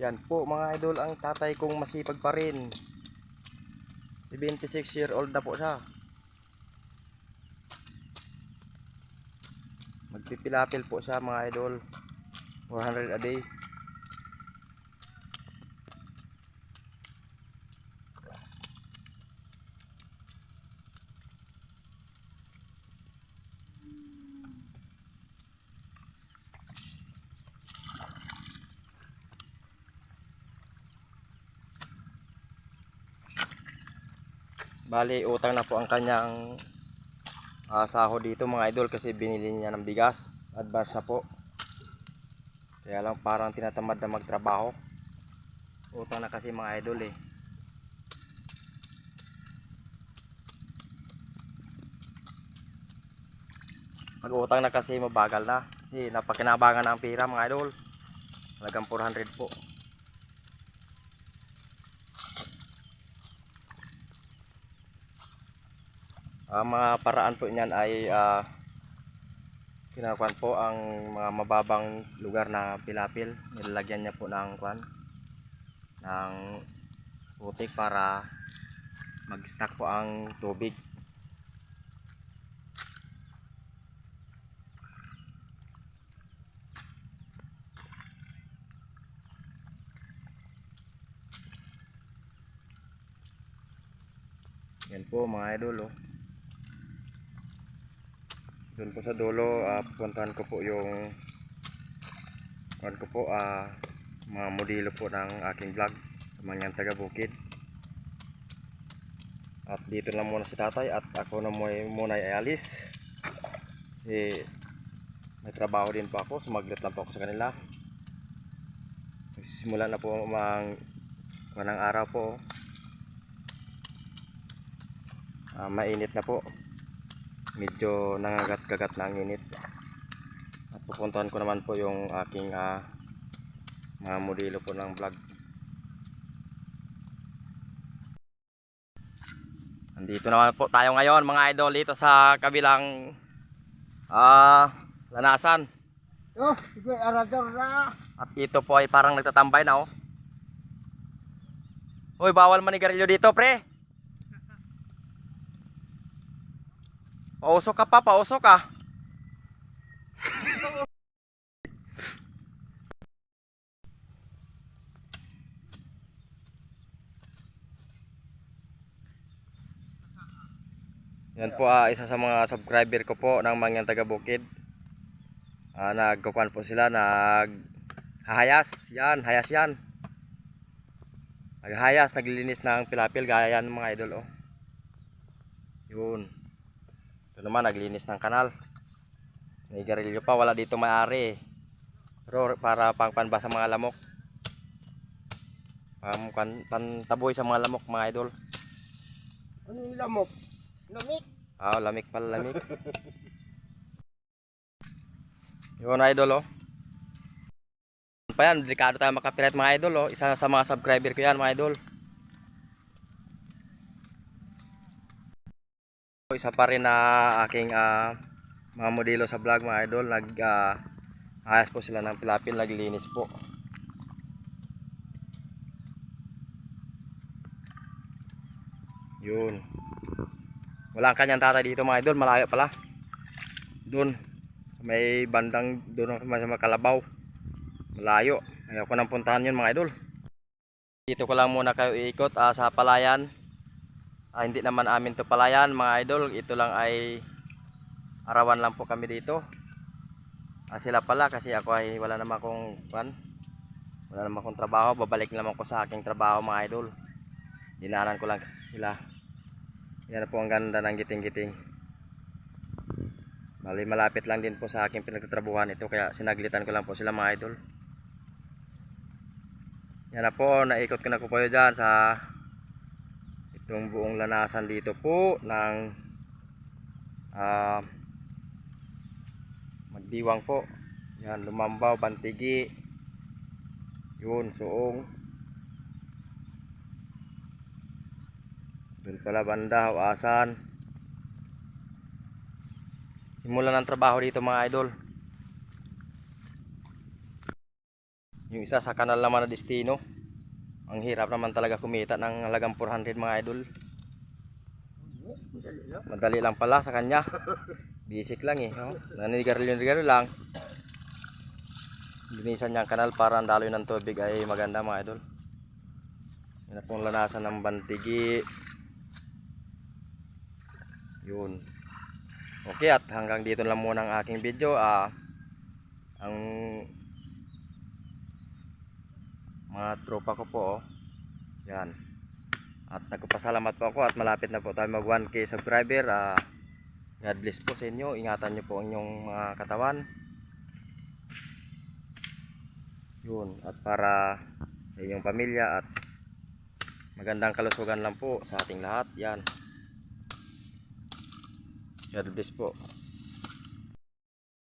Yan po mga idol ang tatay kong masipag pa rin. 76-year-old na po siya. Magpipilapil po siya mga idol. 400 a day. Bali utang na po ang kanyang sahod dito mga idol kasi binili niya ng bigas. Advance na po. Kaya lang parang tinatamad na magtrabaho. Utang na kasi mga idol eh. Pag utang na kasi mabagal na. Kasi napakinabangan na ang pira mga idol. Talagang 400 po. Ang mga paraan po niyan ay kinakuan po ang mga mababang lugar na pilapil. Nilalagyan niya po ng putik para mag-stack po ang tubig. Yan po mga idol oh. Doon po sa dulo pupuntahan ko po yung mga modelo po ng aking vlog sa mga taga bukid. At dito lang muna si tatay at ako na muna ay alis kasi may trabaho din po ako, sumaglit lang po ako sa kanila. Simula na po ng araw po. Mainit na po, medyo nangagat-gagat na ang init. At pupuntahan ko naman po yung aking mga modelo po ng vlog. Andito naman po tayo ngayon mga idol dito sa kabilang lanasan. Oh, sige, arador na. At ito po ay parang nagtatambay na oh. Uy, bawal manigarilyo dito pre. Pausok ka pa, pausok ka. Yan po isa sa mga subscriber ko po ng mga taga bukid. Nagkukuhan po sila, naghahayas. Yan, hayas yan. Naghahayas, naglilinis ng pilapil gaya yan mga idol oh. Yun. Ito naman naglinis ng kanal. May garilyo pa, wala dito may-ari. Pero para pangpanba sa mga lamok. Pantaboy sa mga lamok mga idol. Ano yung lamok? Lamik? Lamik pala, lamik. Yun idol oh. Pa yan, delikado tayo makapirat mga idol oh. Isa sa mga subscriber ko yan mga idol. Isa pa rin na aking mga modelo sa vlog mga idol. Ayos po sila ng pilapil, naglinis po. Yun. Wala ang kanyang tatay dito mga idol, malayo pala. Doon, may bandang doon sa mga Kalabaw. Malayo, ayaw ko nang puntahan yun mga idol. Dito ko lang muna kayo iikot sa palayan. Hindi naman amin to palayan mga idol, ito lang ay arawan lang po kami dito. Sila pala kasi ako ay wala naman akong trabaho, babalik naman ko sa aking trabaho mga idol. Dinaanan ko lang sila. Yan po ang ganda ng giting-giting. Bali malapit lang din po sa aking pinagtatrabuhan ito kaya sinaglitan ko lang po sila mga idol. Yan na po, naikot ko na po dyan sa itong buong lanasan dito po ng Magdiwang po. Yan, Lumambaw, Bantigi. Yun, Suong. Doon pala banda, Hawasan. Simulan ng trabaho dito mga idol. Yung isa sa kanal naman na destino. Ang hirap naman talaga kumita ng halagang 400 mga idol. Madali lang. Madali lang pala sa kanya. Basic lang eh. Oh. Naninigarilyo lang. Linisan niya ang kanal para ang daloy ng tubig ay maganda mga idol. Yan na pong lanasan ng bantigi. Yun. Okay, at hanggang dito lang muna ang aking video. Ang mga tropa ko po, oh. Yan. At nagpapasalamat po ako at malapit na po tayo mag 1K subscriber. God bless po sa inyo. Ingatan niyo po ang inyong mga katawan. Yun. At para sa inyong pamilya at magandang kalusugan lang po sa ating lahat. Yan. God bless po.